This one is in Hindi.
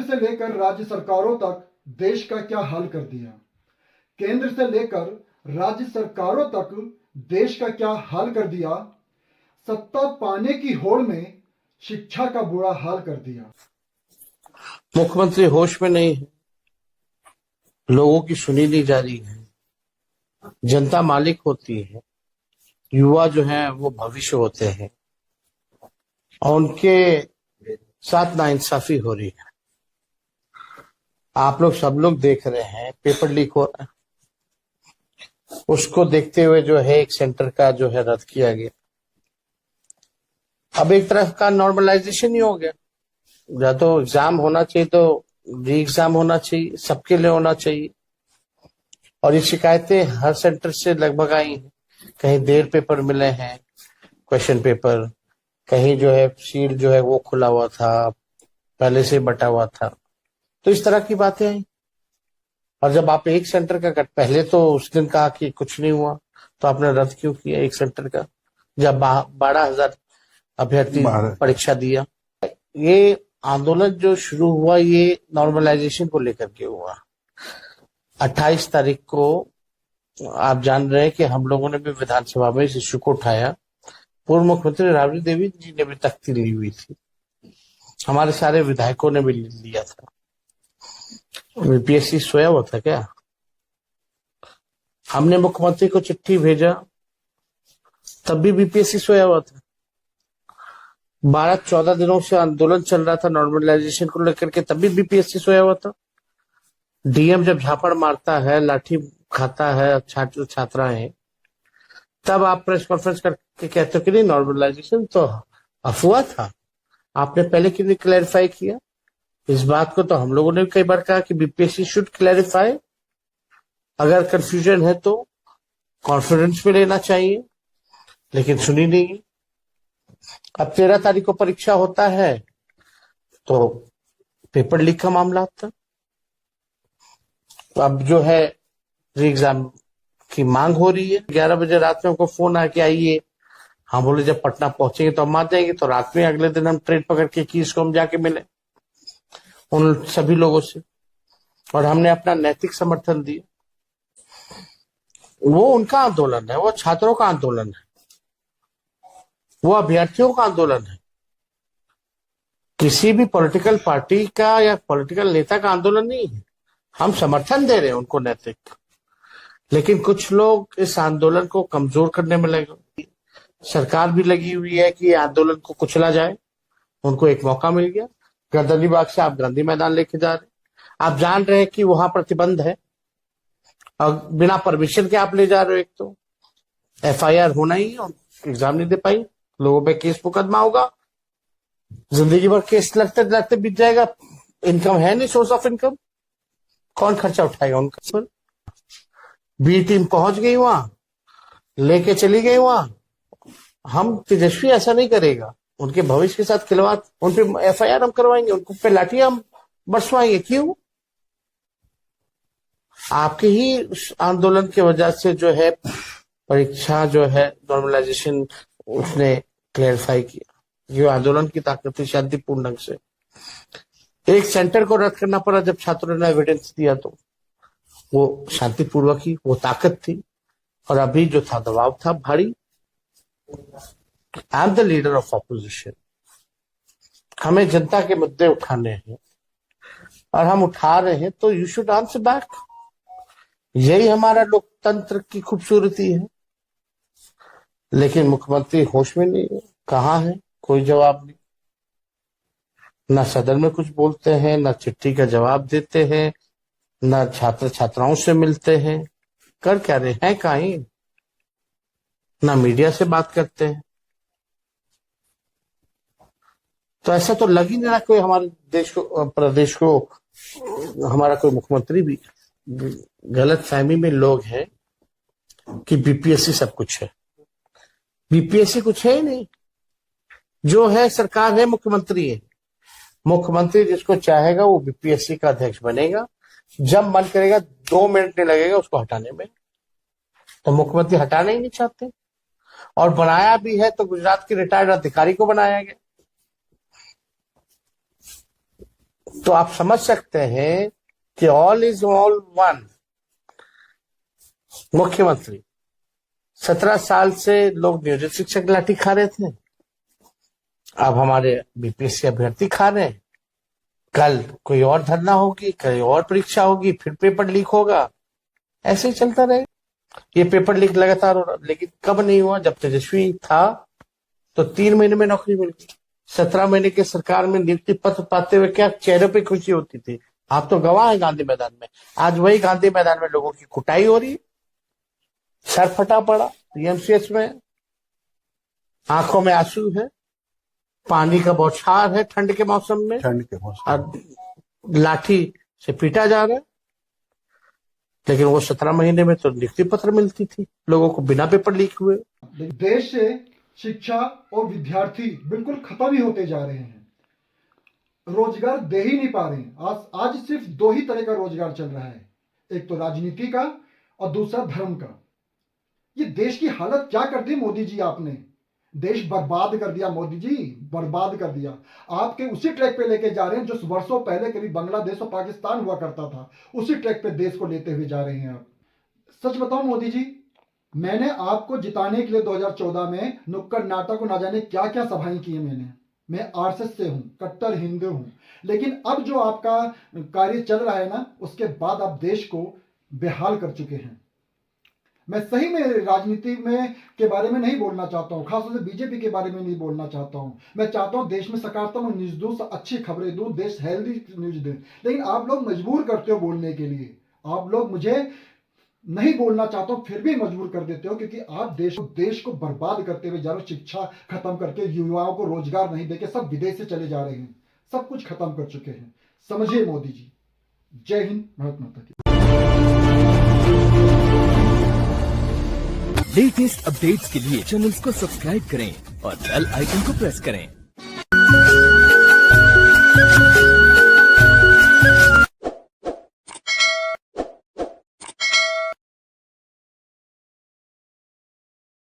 से लेकर राज्य सरकारों तक देश का क्या हाल कर दिया। केंद्र से लेकर राज्य सरकारों तक देश का क्या हाल कर दिया। सत्ता पाने की होड़ में शिक्षा का बुरा हाल कर दिया। मुख्यमंत्री होश में नहीं है, लोगों की सुनी नहीं जा रही है। जनता मालिक होती है, युवा जो है वो भविष्य होते हैं और उनके साथ नाइंसाफी हो रही है। आप लोग सब लोग देख रहे हैं, पेपर लीक हो रहा है। उसको देखते हुए जो है एक सेंटर का जो है रद्द किया गया। अब एक तरह का नॉर्मलाइजेशन ही हो गया। या तो एग्जाम होना चाहिए तो री एग्जाम होना चाहिए, सबके लिए होना चाहिए। और ये शिकायतें हर सेंटर से लगभग आई हैं। कहीं देर पेपर मिले हैं, क्वेश्चन पेपर, कहीं जो है सील जो है वो खुला हुआ था, पहले से बटा हुआ था। तो इस तरह की बातें आई। और जब आप एक सेंटर का पहले तो उस दिन कहा कि कुछ नहीं हुआ, तो आपने रद्द क्यों किया एक सेंटर का, जब 12,000 अभ्यर्थी परीक्षा दिया। ये आंदोलन जो शुरू हुआ ये नॉर्मलाइजेशन को लेकर के हुआ। 28 तारीख को आप जान रहे हैं कि हम लोगों ने भी विधानसभा में इस इश्यू को उठाया। पूर्व मुख्यमंत्री राबड़ी देवी जी ने भी तख्ती ली हुई थी, हमारे सारे विधायकों ने भी लिया था। बीपीएससी सोया हुआ था क्या? हमने मुख्यमंत्री को चिट्ठी भेजा, तब भी बीपीएससी सोया हुआ था। 12-14 दिनों से आंदोलन चल रहा था नॉर्मलाइजेशन को लेकर के, तब भी बीपीएससी सोया हुआ था। डीएम जब झापड़ मारता है, लाठी खाता है छात्र छात्राएं, तब आप प्रेस कॉन्फ्रेंस करके कहते हो कि नहीं नॉर्मलाइजेशन तो अफवाह था। आपने पहले क्यों नहीं क्लैरिफाई किया इस बात को? तो हम लोगों ने कई बार कहा कि बीपीएससी शुड क्लैरिफाई। अगर कंफ्यूजन है तो कॉन्फिडेंस में लेना चाहिए, लेकिन सुनी नहीं। अब 13 तारीख को परीक्षा होता है तो पेपर लीक का मामला आता। तो अब जो है री एग्जाम की मांग हो रही है। 11 बजे रात में हमको फोन आया कि आइए। हम बोले जब पटना पहुंचेंगे तो हम आ जाएंगे। तो रात में अगले दिन हम ट्रेन पकड़ के 21 को हम जाके मिले उन सभी लोगों से, और हमने अपना नैतिक समर्थन दिया। वो उनका आंदोलन है, वो छात्रों का आंदोलन है, वो अभ्यर्थियों का आंदोलन है। किसी भी पॉलिटिकल पार्टी का या पॉलिटिकल नेता का आंदोलन नहीं है। हम समर्थन दे रहे हैं उनको नैतिक, लेकिन कुछ लोग इस आंदोलन को कमजोर करने में लगे। सरकार भी लगी हुई है कि आंदोलन को कुचला जाए। उनको एक मौका मिल गया, गर्दनी बाग से आप गांधी मैदान लेके जा रहे हैं। आप जान रहे हैं कि वहां प्रतिबंध है और बिना परमिशन के आप ले जा रहे हो। एक तो एफआईआर होना ही और एग्जाम नहीं दे पाई, लोगों पे केस मुकदमा होगा, जिंदगी भर केस लगते लगते बीत जाएगा। इनकम है नहीं, सोर्स ऑफ इनकम, कौन खर्चा उठाएगा उनका पर? बी टीम पहुंच गई वहां, लेके चली गई वहां। हम तेजस्वी ऐसा नहीं करेगा, उनके भविष्य के साथ खिलवाड़, उन पे एफआईआर हम करवाएंगे, उनको पे लाठियां हम बरसवाएंगे। क्यों? आपके ही आंदोलन की वजह से जो है परीक्षा जो है नॉर्मलाइजेशन उसने क्लैरिफाई किया। ये आंदोलन की ताकत थी, शांतिपूर्ण ढंग से। एक सेंटर को रद्द करना पड़ा जब छात्रों ने एविडेंस दिया, तो वो शांतिपूर्वक ही, वो ताकत थी। और अभी जो था दबाव था भारी। I am the leader of opposition. हमें जनता के मुद्दे उठाने हैं और हम उठा रहे हैं, तो यू शुड आंसर बैक। यही हमारा लोकतंत्र की खूबसूरती है। लेकिन मुख्यमंत्री होश में नहीं है, कहाँ है, कोई जवाब नहीं। ना सदन में कुछ बोलते हैं, ना चिट्ठी का जवाब देते हैं, ना छात्र छात्राओं से मिलते हैं। कर क्या रहे हैं कहीं? ना मीडिया से बात करते हैं। तो ऐसा तो लग ही नहीं रहा कोई हमारे देश को, प्रदेश को, हमारा कोई मुख्यमंत्री भी गलत फहमी में लोग हैं कि बीपीएससी सब कुछ है। बीपीएससी कुछ है ही नहीं। जो है सरकार है, मुख्यमंत्री है। मुख्यमंत्री जिसको चाहेगा वो बीपीएससी का अध्यक्ष बनेगा। जब मन करेगा 2 मिनट नहीं लगेगा उसको हटाने में। तो मुख्यमंत्री हटाना ही नहीं चाहते, और बनाया भी है तो गुजरात के रिटायर्ड अधिकारी को बनाया गया। तो आप समझ सकते हैं कि ऑल इज ऑल वन। मुख्यमंत्री 17 साल से लोग नियोजित शिक्षक लाठी खा रहे थे, अब हमारे बीपीएससी अभ्यर्थी खा रहे हैं। कल कोई और धरना होगी, कल और परीक्षा होगी, फिर पेपर लीक होगा, ऐसे ही चलता रहेगा। ये पेपर लीक लगातार हो रहा, लेकिन कब नहीं हुआ? जब तेजस्वी था तो 3 महीने में नौकरी मिल गई। 17 महीने के सरकार में नियुक्ति पत्र पाते हुए क्या चेहरे पे खुशी होती थी। आप तो गवाह हैं गांधी मैदान में। आज वही गांधी मैदान में लोगों की कुटाई हो रही है, सर फटा पड़ा पीएमसीएच में, आंखों में आंसू है, पानी का बौछार है ठंड के मौसम में, और लाठी से पीटा जा रहा है। लेकिन वो 17 महीने में तो नियुक्ति पत्र मिलती थी लोगों को बिना पेपर लीक हुए। देश से शिक्षा और विद्यार्थी बिल्कुल खत्म ही होते जा रहे हैं, रोजगार दे ही नहीं पा रहे हैं। आज सिर्फ 2 ही तरह का रोजगार चल रहा है, एक तो राजनीति का और दूसरा धर्म का। ये देश की हालत क्या कर दी मोदी जी आपने? देश बर्बाद कर दिया मोदी जी, बर्बाद कर दिया। आपके उसी ट्रैक पे लेके जा रहे हैं जो वर्षों पहले कभी बांग्लादेश और पाकिस्तान हुआ करता था, उसी ट्रैक पे देश को लेते हुए जा रहे हैं आप। सच बताओ मोदी जी, मैंने आपको जिताने के लिए 2014 में नुक्कड़ नाटक को ना जाने क्या क्या सभाएं की है मैं आरएसएस से हूं, कट्टर हिंदू हूं, लेकिन अब जो आपका कार्य चल रहा है ना, उसके बाद आप देश को बेहाल कर चुके हैं। मैं सही में राजनीति में के बारे में नहीं बोलना चाहता हूं, खासतौर से बीजेपी के बारे में नहीं बोलना चाहता हूं। मैं चाहता हूं देश में सकारात्मक न्यूज दूं, अच्छी खबरें दूं, देश हेल्दी न्यूज दें, लेकिन आप लोग मजबूर करते हो बोलने के लिए। आप लोग मुझे नहीं बोलना चाहता हूं फिर भी मजबूर कर देते हो, क्योंकि आप देश को बर्बाद करते हुए जा रहे हो। शिक्षा खत्म करके, युवाओं को रोजगार नहीं देके सब विदेश से चले जा रहे हैं, सब कुछ खत्म कर चुके हैं। समझिए मोदी जी। जय हिंद, भारत माता की। लेटेस्ट अपडेट्स के लिए चैनल को सब्सक्राइब करें और बेल आइकन को प्रेस करें।